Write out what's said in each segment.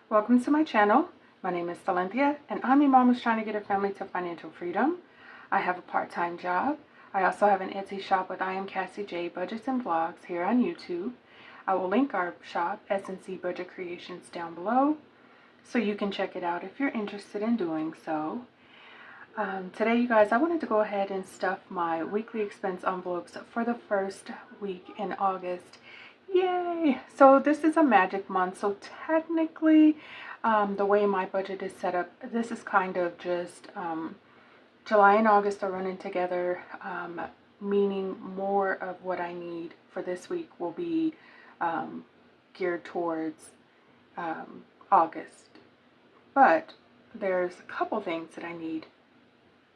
Welcome to my channel. My name is Silynthia, and I'm a mom who's trying to get her family to financial freedom. I have a part-time job. I also have an Etsy shop with SilynthiaBudgets and Vlogs here on YouTube. I will link our shop, SNC Budget Creations, down below, so you can check it out if you're interested in doing so. Today, you guys, I wanted to go ahead and stuff my weekly expense envelopes for the first week in August. Yay! So this is a magic month, so technically the way my budget is set up, this is kind of just July and August are running together, meaning more of what I need for this week will be geared towards August. But there's a couple things that I need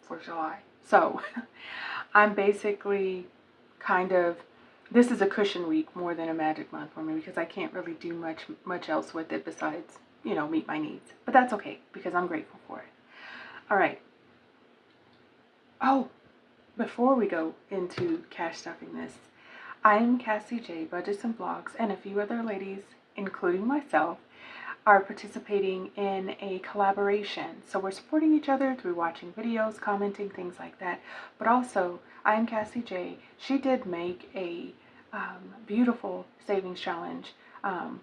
for July. So I'm basically this is a cushion week more than a magic month for me because I can't really do much else with it besides, meet my needs. But that's okay because I'm grateful for it. All right. Oh, before we go into cash stuffing this, I'm Cassie J, Budgets and Vlogs, and a few other ladies, including myself, are participating in a collaboration. So we're supporting each other through watching videos, commenting, things like that. But also, I'm Cassie J. She did make a beautiful savings challenge. And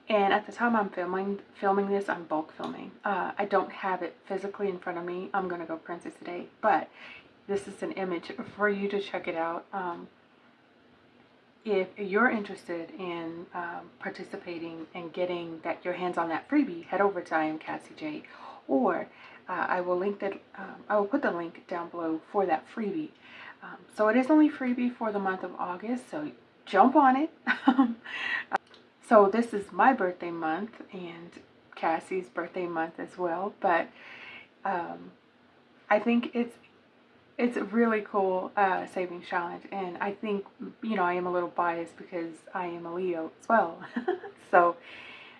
at the time I'm filming this, I'm bulk filming. I don't have it physically in front of me. I'm going to go print it today. But this is an image for you to check it out. If you're interested in participating and getting your hands on that freebie, head over to I am Cassie J, or I will put the link down below for that freebie. So it is only freebie for the month of August, so jump on it. So this is my birthday month and Cassie's birthday month as well, but I think it's a really cool savings challenge, and I think, I am a little biased because I am a Leo as well. So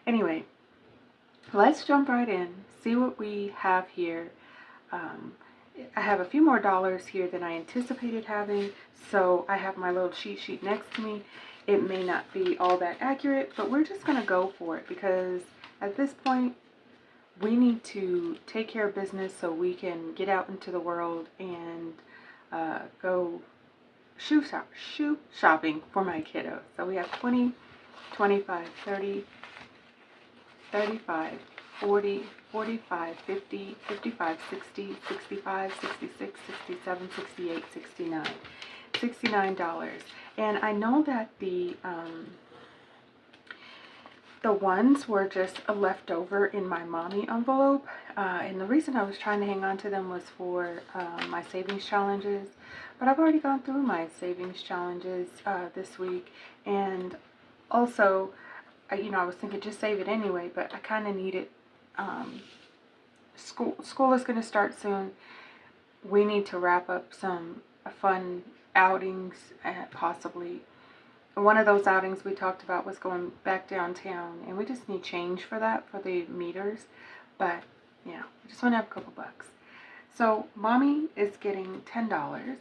anyway, let's jump right in, see what we have here. I have a few more dollars here than I anticipated having, so I have my little cheat sheet next to me. It may not be all that accurate, but we're just going to go for it because at this point, we need to take care of business so we can get out into the world and go shoe shopping for my kiddo. So we have 20, 25, 30, 35, 40, 45, 50, 55, 60, 65, 66, 67, 68, 69. $69. And I know that the ones were just left over in my mommy envelope, and the reason I was trying to hang on to them was for my savings challenges, but I've already gone through my savings challenges this week, and also I was thinking just save it anyway, but I kind of need it. School is going to start soon. We need to wrap up some fun outings, possibly. One of those outings we talked about was going back downtown, and we just need change for that, for the meters. But, we just want to have a couple bucks. So, mommy is getting $10.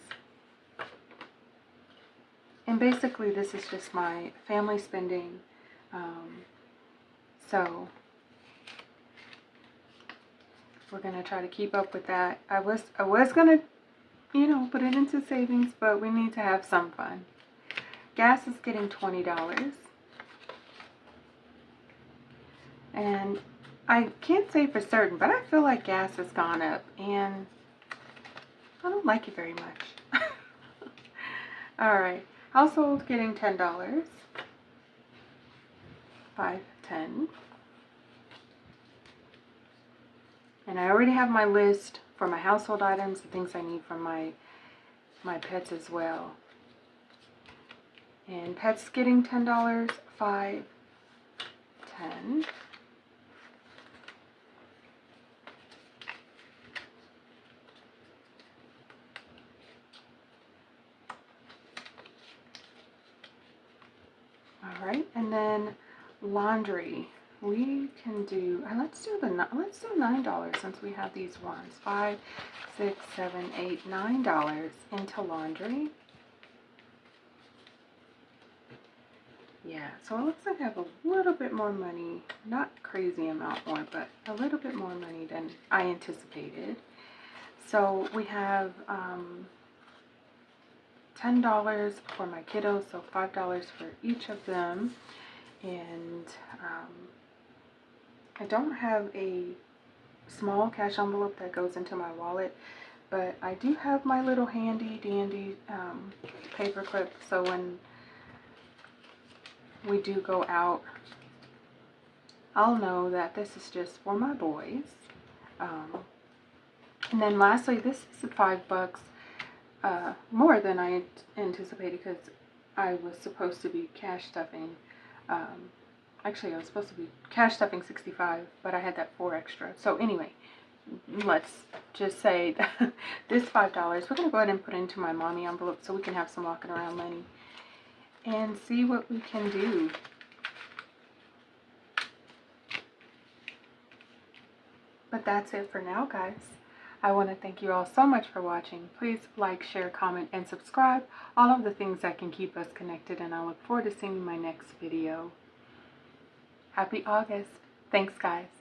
And basically, this is just my family spending. So, we're going to try to keep up with that. I was going to, put it into savings, but we need to have some fun. Gas is getting $20. And I can't say for certain, but I feel like gas has gone up, and I don't like it very much. Alright, household getting $10. 5, 10. And I already have my list for my household items, the things I need from my pets as well. And pets getting $10, 5, 10. All right, and then laundry. We can do, let's do $9 since we have these ones. 5, 6, 7, 8, $9 into laundry. Yeah, so it looks like I have a little bit more money, not crazy amount more, but a little bit more money than I anticipated. So we have $10 for my kiddos, so $5 for each of them. And I don't have a small cash envelope that goes into my wallet, but I do have my little handy dandy paper clip, so when we do go out, I'll know that this is just for my boys. And then lastly, this is $5 more than I anticipated, because I was supposed to be cash stuffing. Actually, I was supposed to be cash stuffing 65, but I had that 4 extra. So anyway, let's just say that this $5, we're going to go ahead and put it into my mommy envelope so we can have some walking around money and see what we can do. But that's it for now, guys. I want to thank you all so much for watching. Please like, share, comment, and subscribe. All of the things that can keep us connected, and I look forward to seeing you in my next video. Happy August. Thanks, guys.